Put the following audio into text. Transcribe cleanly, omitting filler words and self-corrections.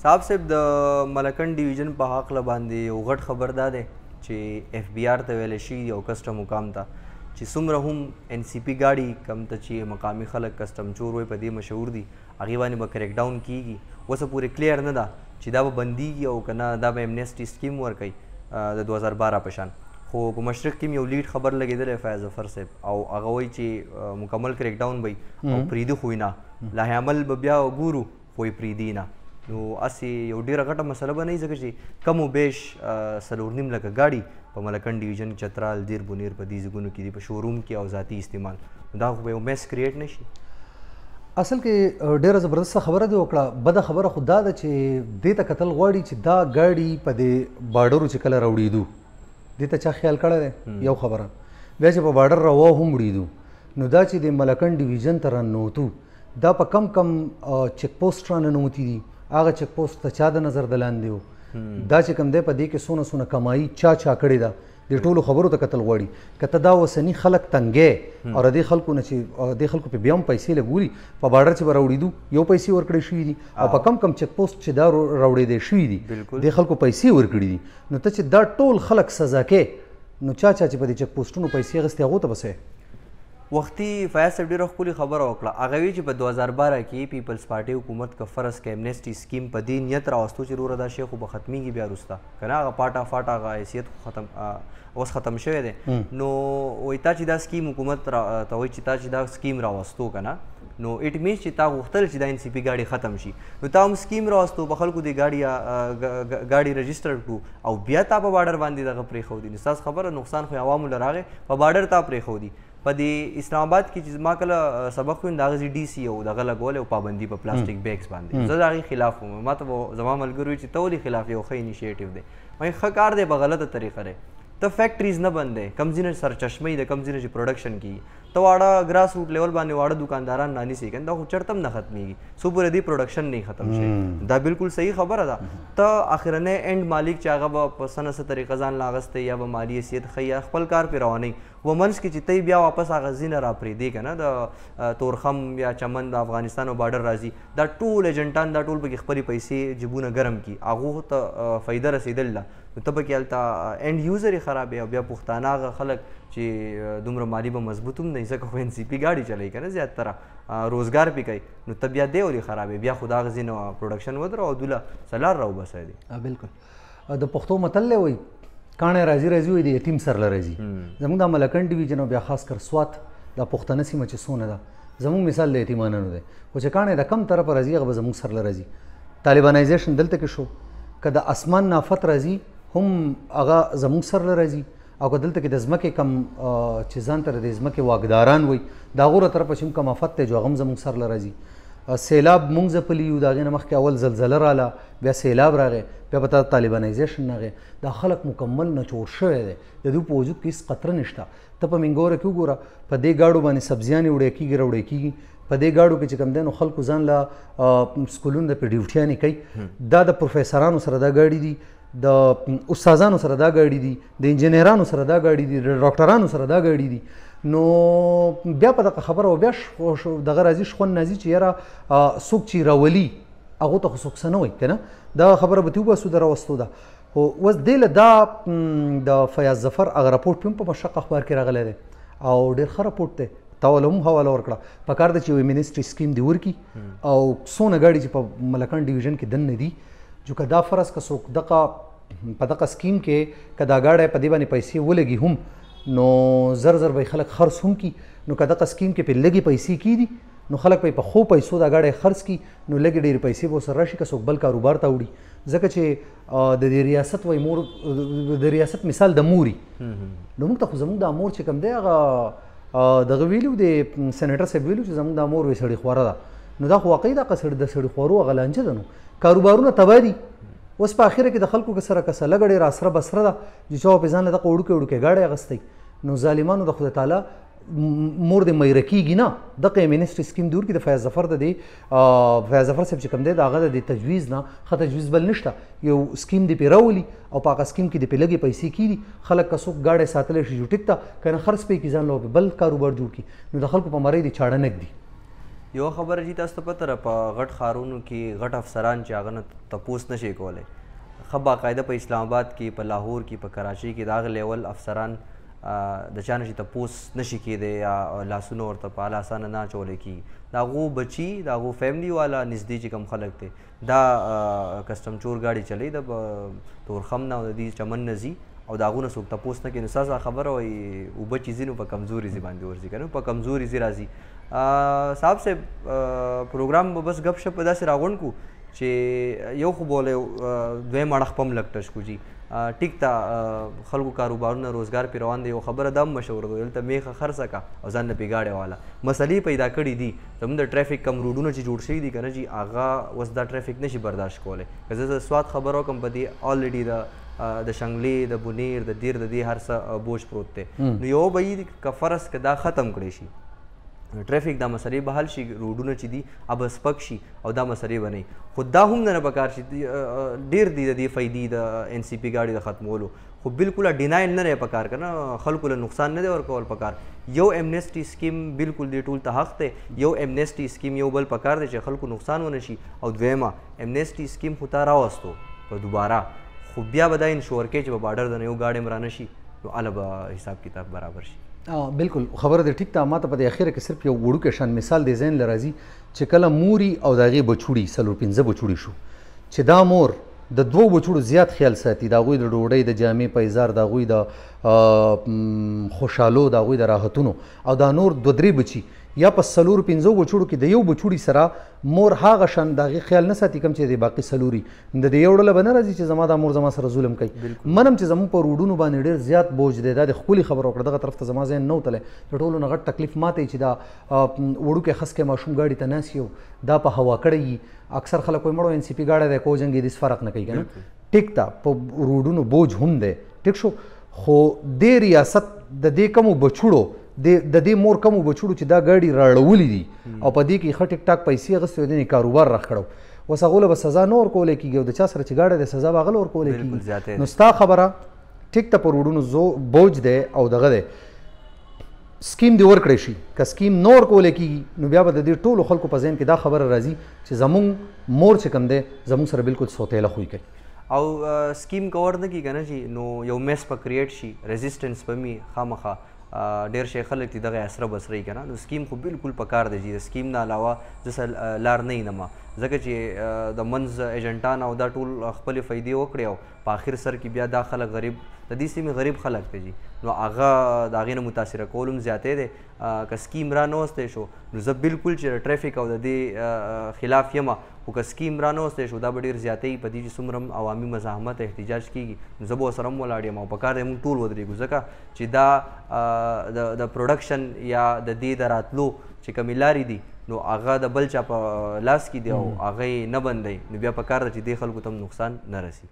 صاحب صاحب د ملکن ډیویژن په حق باندې یو غټ خبر دا دی چې اف بی آر ته ویلی شوي دي او کسټم مقام ته چې څومره هم ان سی پي ګاډي کم ته چې مقامي خلک کسټم چور وایي په دې مشهور دي هغې باندې به کریک ډاون کېږي اوسه پورې کلیر نه ده چې دا به بندیږي او که نه دا به امنیسټي سکیم ورکوي د 2012 په شان خو په مشرق کې یو لیډ خبر لګېدلی فیض ظفر صاحب او هغه وایي چې مکمل کریک ډاون به او پریدي خو نه لاهې عمل به بیا ګورو خو یې پریدي نه نو هسې یو ډېره غټه مسله به نه وي ځکه چې کم و بیش 4.5 لکه ګاډي په ملکن ډیویژن چترال دیر بونیر په دې ځایونو کې دي په شوروم کې او ذاتي استعمال دا خو به یو میس کریټ نه شي اصل کې ډېره زبردسته خبره دې وکړه بده خبره خو دا ده چې دې ته کتل غواړي چې دا ګاډي په دې بارډرو چې کله راوړېدو دې ته چا خیال کړی دی یو خبره بیا چې په بارډر روا هم وړېدو نو دا چې د ملکن ډیویژن ته راننوتو دا په کم چیک پوسټ راننوتي دي هغه چیک پوسټ ته چا د نظر د لاندې و دا چې کوم دی په دې کې څونه کمایي چا کړې ده د ټولو خبرو ته کتل غواړي که ته دا اوسني خلک تنګې او دې خلکو نه چې دې خلکو په بیا هم پیسې لګوري په بارډر چې به راوړېدو یو پیسې ورکړې شوي دي او په کم چیک پوسټ چې دا راوړېدی شوي دي دې خلکو پیسې ورکړي دي نو ته چې دا ټول خلک سزا کې نو چا چې په دې چیک پوسټونو پیسې اخیستې هغو ته به وختي فیاض صاحب ډېره ښکلې خبره وکړه هغه وی چې په 2012 کې پیپلز پارټي حکومت که فرض کې امنیسټي سکیم په دې نیت راوستو چې وروره دا شی خو به ختمیږي بیا وروسته که نه هغه پاټه هغه حیثیت اوس ختم شوی دی نو وایي تا چې دا سکیم حکومت ته وایي چې تا چې دا سکیم راوستو که نه نو اټ مینس چې تا غوښتل چې دا ان سی پي ګاډي ختم شي نو تا هم سکیم راوستو په خلکو دې ګاډي رجسټر کړو او بیا تا په بارډر باندې دغه پرېښودي نو ستاسو خبره نقصان خو عوامو له راغی په بارډر تا پرېښودي په دې اسلام آباد کې چې ما کله سبق ویم د هغه ډي سی او دغه لګولی او پابندي په پلاستیک بیګز باندې زه د هغې خلاف وم ما ته به زما ملګري وایي چې ته ولې خلاف یو ښه انیشیټیو دی وایي ښه کار دی په غلطه طریقه دی ته فیکټریز نه بندې کم ځینې سرچشمې د کم ځینې چې پروډکشن کېږي ته واړه ګراس روټ لیول باندې واړه دکانداران رانیسي که دا خو چېرته هم نه ختمېږي څو پورې دې پروډکشن نه ختم شي دا بالکل صحیح خبره ده ته اخرنی اینډ مالک چې هغه به په څه نه څه طریقه ځان له اخیستی یا به مالي حیثیت ښیي یا خپل کار پرې روانوي و منځ کې چې ته بیا واپس هغه ځینه را پرېږدې که نه د تورخم یا چمن د افغانستان او بارډر راځي دا ټول ایجنټان دا ټول پکې خپلې پیسې جیبونه ګرم کړي هغو ته فایده رسېدل ده نو ته پکې هلته اینډ یوزر یې خرابې او بیا پښتانه هغه خلک چې دومره مالي به مضبوط هم نه ځکه خو ان سی پي ګاډي چلوي که نه زیاتره روزګار پې کوي نو ته بیا دی ولې خرابې بیا خو د هغه ځینې پروډکشن ودره او دوله سلار راوبسی دی بالکل د پښتو متل دی وایي کاڼی راځي وایي د یتیم سر له راځي زموږ دا ملکن ډیویژن او بیا خاص کر سوات دا پښتنه سیمه چې څونه ده زموږ مثال د یتیمانانو دی خو چې کاڼی د کم طرفه راځي هغه به زموږ سر له راځي طالبانایزیشن دلته کې شو که د اسمان نافت راځي هم هغه زموږ سر له راځي او که دلته کې د ځمکې کم چې ځان ته د ځمکې واکداران وایي د هغو له طرفه چې هم کم افت دی جو هغه هم زموږ سر له راځي سیلاب مونږ ځپلي یو د هغې نه مخکې اول زلزله راله بیا سیلاب راغی بیا به تا طالبانایزیشن راغی دا خلک مکمل نچور شوی دی د دوی په وجود کې هېڅ قطره نشته ته په منګوره کې وګوره په دې ګاډو باندې سبزیانې وړی کېږي راوړی کېږي په دې ګاډو کې چې کوم دی نو خلکو ځان له سکولونو د پې ډیوټیانې کوي دا د پروفیسرانو سره دا ګاډي دي د استادانو سره دا ګاډي دي د انجینرانو سره دا ګاډي دي د ډاکټرانو سره دا ګاډي دي نو بیا په دغه خبره بیا دغه راځي شخون راځي چې یاره څوک چې راولي هغو ته خو څوک څه نه وایي که نه دغه خبره به ترې وباسو د راوستو ده خو اوس دې له دا د فیاض ظفر هغه راپورټ هم په مشرق اخبار کې راغلی دی او ډېر ښه راپورټ دی تا ول هم حواله ورکړه په کار ده چې یو منسټري سکیم دې ورکړي او څونه ګاډي چې په ملکن ډیویژن کې دننه دي جو که دا فرض که څوک په دغه سکیم کې که دا ګاډی په دې باندې پیسې ولګي هم نو زر به خلک خرڅ هم کړي نو که دغه سکیم کې پرې لږې پیسې کېدي نو خلک به په ښو پیسو دا ګاډی خرڅ کړي نو لږې ډېرې پیسې به ورسره راشي که څوک بل کاروبار ته وړي ځکه چې د دې ریاست وایي مور د ریاست مثال د موري نو موږ ته خو زموږ دا مور چې کوم دی هغه دغه ویلي د سینیټر صاحب ویلي چې زموږ دا مور وایي سړي خواره ده نو دا خو واقعي دغه د سړي خوارو هغه لانجه ده نو کاروبارونه تباه دي اوس په اخره کې د خلکو که سره کسه لږه ډېره اسره بسره ده چې چا په ځان له دغه وړوکې ګاډی اخیستی نو ظالمانو د خدای تعالی مور د میره کېږي نه دغه منسټري سکیم دور کې د فیاض ظفر د دې فیاض ظفر صاحب چې کوم دی د هغه د تجویز نه ښه تجویز بل نشته یو سکیم دې پرې راولي او په هغه سکیم کې دې پرې لږې پیسې کېږي خلک که څوک ګاډی ساتلی شي جو ټیک ته که نه خرڅ پې کړي ځان له بل کاروبار جوړ کړي نو د خلکو په مرۍ دې چاړه نه ږدي یو خبره چې تاسو ته پته ده په غټ ښارونو کې غټ افسران چې هغه نه تپوس نشي کولی، ښه باقاعده په اسلام آباد کې، په لاهور کې، په کراچۍ کې د هغه لیول افسران د چا نه چې تپوس نشي کېدی یا لاسونه ورته په اعلی اسانه نه اچولی کېږي. د هغو بچي، د هغو فیملي والا نږدې چې کوم خلک دی دا کسټم چور ګاډي چلی د تورخم نه او د دې چمن نه ځي او د هغو نه څوک تپوس نه کوي. نو ستاسو خبره وایي اوبه چې ځي نو په کمزوري ځي باندې ورځي که نه، په کمزوري ځي راځي. صاحب صاحب پروګرام به بس گپ شپ داسې راغونډ کړو چې یو خو بولی دویم اړخ په هم لږ ټچ کړو. جي ټیک ته خلکو کاروبارونه روزګار پې روان دی. یو خبره دا هم مشهور ده دلته میخه خرڅه که او ځان نه پې ګاډی والا مسلې پیدا کړي دي. زموږ د ټریفک کم روډونه چې جوړ شوي دي که نه جي هغه اوس دا ټریفک نشي برداشت کولی. که زه د سوات خبره وکړم په دې الریډي د شنګلې، د بونیر، د دیر، د دې هر څه بوج پروت دی. نو یو به یي که فرض که دا ختم کړی شي ټریفک دا مسلې به حل شي، روډونه چې دي اب سپک شي او دا مسلې به نه وي. خو دا هم نه پکار چې ډېر دي د دې فایدې د ان سی پي ګاډي د ختمولو، خو بالکل ډینایل نه دی پکار که نه، خلکو له نقصان نه دی ورکول پکار. یو امنیسټي سکیم بالکل دې ټول ته حق دی. یو امنیسټي سکیم یو بل پکار دی چې خلکو نقصان ونه شي. او دویمه امنیسټي سکیم خو تا راوستو په دوباره، خو بیا به دا انشور کوي چې په بارډر د نه یو ګاډی هم رانه شي نو هله به حساب کتاب برابر شي. بالکل خبره دې ټیک ته. ما ته په دې اخره کې صرف یو وړوکی شان مثال دی ذهن له راځي چې کله موري او د هغې بچوړي 4-5 بچوړي شو چې دا مور د 2 بچوړو زیات خیال ساتي، د هغوی د ډوډۍ، د جامې پیزار، د هغوی د خوشحالو، د هغوی د راحتونو، او دا نور 2-3 بچي یا په 4-5 بچوړو کې د یو بچوړي سره مور هغه شان د هغې خیال نه ساتي کوم چې د باقي 4 د دې یو ډله به نه راځي چې زما دا مور زما سره ظلم کوي. منم چې زموږ په روډونو باندې ډېر زیات بوج دی. دا د ښکلې خبره وکړه، دغه طرف ته زما ذهن نه وتلی. د ټولو نه غټ تکلیف ماته چې دا وړوکی خسکی ماشوم ګاډي ته ناست یو دا په هوا کړی وي. اکثر خلک وایي مړو ان سی پي ګاډی دی کو جنګ هېڅ فرق نه کوي که نه. ټیک ته په روډونو بوج هم دی ټیک شو، خو دې ریاست د دې کمو بچوړو د دې مور کمو بچوړو چې دا ګاډي راړولي دي او په دې کې ښه ټیک ټاک پیسې اخیستې دي کاروبار راښکړو، اوس هغو له به سزا نه ورکولی کېږي او د چا سره چې ګاډی دی سزا به هغه له ورکولی کېږي. نو ستا خبره ټیک ته په روډونو بوج دی او دغه دی سکیم دې ورکړی شي. که سکیم نه ورکولی کېږي نو بیا به د دې ټولو خلکو په ذهن کې دا خبره راځي چې زموږ مور چې کوم دی زموږ سره بالکل سوتیله خوی کوي او سکیم کور نه کېږي که نه چې نو یو میس په کریټ شي، ریزسټنس به وي خامخا. ډېر شی خلک دي دغه اسره بسره یي که نه. نو سکیم خو بالکل پکار دی چې د سکیم نه علاوه زه سره لار نه وینم، ځکه چې د منځ ایجنټان او دا ټول خپلې فایدې وکړې او په آخر سر کې بیا دا خلک غریب، د دې سیمې غریب خلک دی جي، نو هغه د هغې نه متاثره کول هم زیاتی دی. که سکیم را نه وستی شو نو زه بالکل چې د ټریفک او د دې خلاف یم، خو که سکیم را نه وستی شو دا به ډېر زیاتی په دې چې څومره هم عوامي مزاحمت احتجاج کېږي نو زه به ورسره هم ولاړ یم او پکار دی موږ ټول ودرېږو، ځکه چې دا د پروډکشن یا د دې د راتلو چې کومې لارې دي نو هغه د بل چا په لاس کې دی او هغه یې نه بندوي، نو بیا پکار ده چې دې خلکو ته هم نقصان نه رسي.